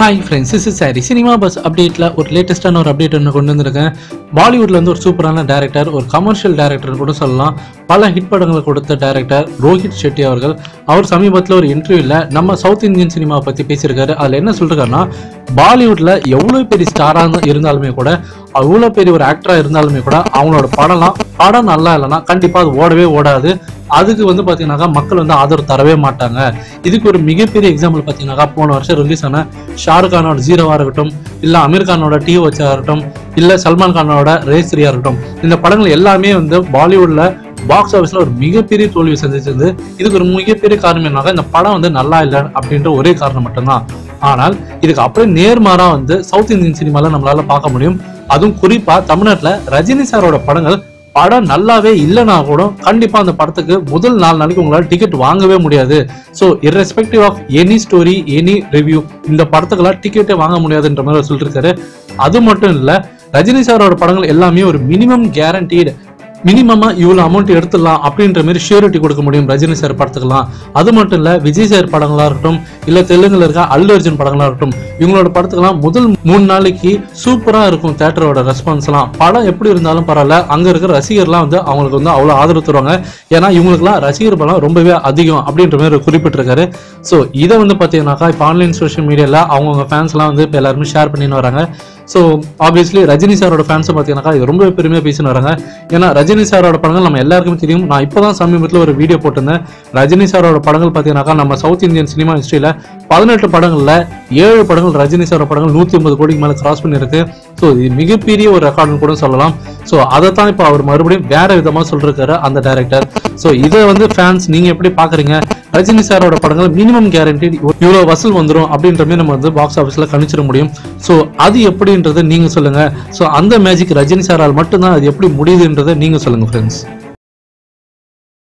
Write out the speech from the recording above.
Hi friends, this is Sari. Cinema Bus update la ஒரு லேட்டஸ்டான ஒரு update ஒன்று கொண்டு வந்திருக்கேன். பாலிவுட்ல இருந்து ஒரு சூப்பரான டைரக்டர், ஒரு கமர்ஷியல் டைரக்டர் கூட சொல்லலாம். பல ஹிட் படங்களை கொடுத்த டைரக்டர் ரோஹித் ஷெட்டி அவர்கள். அவர் சமீபத்தில் ஒரு இன்டர்வியூல நம்ம சவுத் இந்தியன் சினிமா பத்தி பேசியிருக்காரு. அதுல என்ன சொல்றாருன்னா, பாலிவுட்ல எவ்வளவு பெரிய ஸ்டாரா இருந்தாலுமே கூட, அவ்வளவு பெரிய ஒரு ஆக்டரா இருந்தாலுமே கூட, அவங்களோட படம் நல்லா இல்லைன்னா கண்டிப்பா அது ஓடவே ஓடாது. அதுக்கு பாத்தீங்கன்னாக்கா மக்கள் ஆதரவு தரவே மாட்டாங்க. இதுக்கு ஒரு மிகப்பெரிய எக்ஸாம்பிள் பாத்தீங்கன்னாக்கா, போன வருஷம் ரிலீஸ் ஆன ஷாருக் கானோட ஜீரோவா இருக்கட்டும், இல்ல அமீர் கானோட டி வச்சா இருக்கட்டும், இல்ல சல்மான் கானோட ரேஸ் 3 இருக்கட்டும், இந்த படங்கள் எல்லாமே பாலிவுட்ல பாக்ஸ் ஆஃபீஸ்ல ஒரு மிகப்பெரிய தோல்வி சந்திச்சது. இதுக்கு ஒரு மிகப்பெரிய காரணம் என்னன்னா, இந்த படம் நல்லா இல்லை அப்படின்ற ஒரே காரணம் மட்டும்தான். ஆனால் இதுக்கு அப்படியே நேர்மாறா சவுத் இந்தியன் சினிமால நம்மளால பார்க்க முடியும். அதுவும் குறிப்பா தமிழ்நாட்டுல ரஜினி சாரோட படம் நல்லாவே இல்லைன்னா கூட கண்டிப்பா அந்த படத்துக்கு முதல் 4 நாளைக்கு உங்களால டிக்கெட் வாங்கவே முடியாது. So irrespective of any story, any review, இந்த படத்துக்கெல்லாம் டிக்கெட்டே வாங்க முடியாதுன்ற மாதிரி சொல்லிருக்காரு. அது மட்டும் இல்ல, ரஜினி சாரோட படங்கள் எல்லாமே ஒரு மினிமம் கேரண்டீடு, மினிமமா இவ்வளவு அமௌண்ட் எடுத்துடலாம் அப்படின்ற மாதிரி ஷூரிட்டி கொடுக்க முடியும் ரஜினி சார் படத்துக்கலாம். அது மட்டும் இல்ல, விஜய் சார் படங்களா இருக்கட்டும், இல்ல தெலுங்குல இருக்க அல்லு அர்ஜுன் படங்களா இருக்கட்டும், இவங்களோட படத்துக்கெல்லாம் முதல் 3 நாளைக்கு சூப்பரா இருக்கும் தியேட்டரோட ரெஸ்பான்ஸ் எல்லாம். படம் எப்படி இருந்தாலும் பரவாயில்ல, அங்க இருக்கிற ரசிகர்லாம் அவங்களுக்கு அவ்வளவு ஆதரவு தருவாங்க. ஏன்னா இவங்களுக்குலாம் ரசிகர் பலம் ரொம்பவே அதிகம் அப்படின்ற மாதிரி குறிப்பிட்டிருக்காரு. ஸோ இதை பாத்தீங்கன்னாக்கா இப்போ ஆன்லைன் சோஷியல் மீடியால அவங்க ஃபேன்ஸ் எல்லாம் இப்போ எல்லாருமே ஷேர் பண்ணின்னு வராங்க. ஸோ ஆப்வியஸ்லி ரஜினி சாரோட ஃபேன்ஸை பார்த்தீங்கன்னாக்கா இது ரொம்ப பெருமையாக பேசின்னு வராங்க. ஏன்னா ரஜினி சாரோட படங்கள் நம்ம எல்லாருக்குமே தெரியும். நான் இப்போதான் சமீபத்தில் ஒரு வீடியோ போட்டிருந்தேன். ரஜினி சாரோட படங்கள் பார்த்தீங்கன்னாக்கா நம்ம சவுத் இந்தியன் சினிமா ஹிஸ்டரியில் 18 படங்கள்ல 7 படங்கள் ரஜினி சாரோட படங்கள் 150 கோடிக்கு மேலே கிராஸ் பண்ணியிருக்கு. ஸோ இது மிகப்பெரிய ஒரு ரெக்கார்டுன்னு கூட சொல்லலாம். ஸோ அதை தான் இப்போ அவர் மறுபடியும் வேற விதமாக சொல்லிருக்காரு அந்த டைரக்டர். ஸோ இதை ஃபேன்ஸ் நீங்க எப்படி பாக்குறீங்க? ரஜினி சாரோட படங்கள் மினிமம் கேரண்டி இவ்வளவு வசூல் வந்துடும் அப்படின்ற மாதிரி நம்ம பாக்ஸ் ஆஃபீஸ்ல கணிச்சிட முடியும். ஸோ அது எப்படின்றது நீங்க சொல்லுங்க. ஸோ அந்த மேஜிக் ரஜினி சாரால் மட்டும்தான் அது எப்படி முடியுதுன்றதை நீங்க சொல்லுங்க ஃப்ரெண்ட்ஸ்.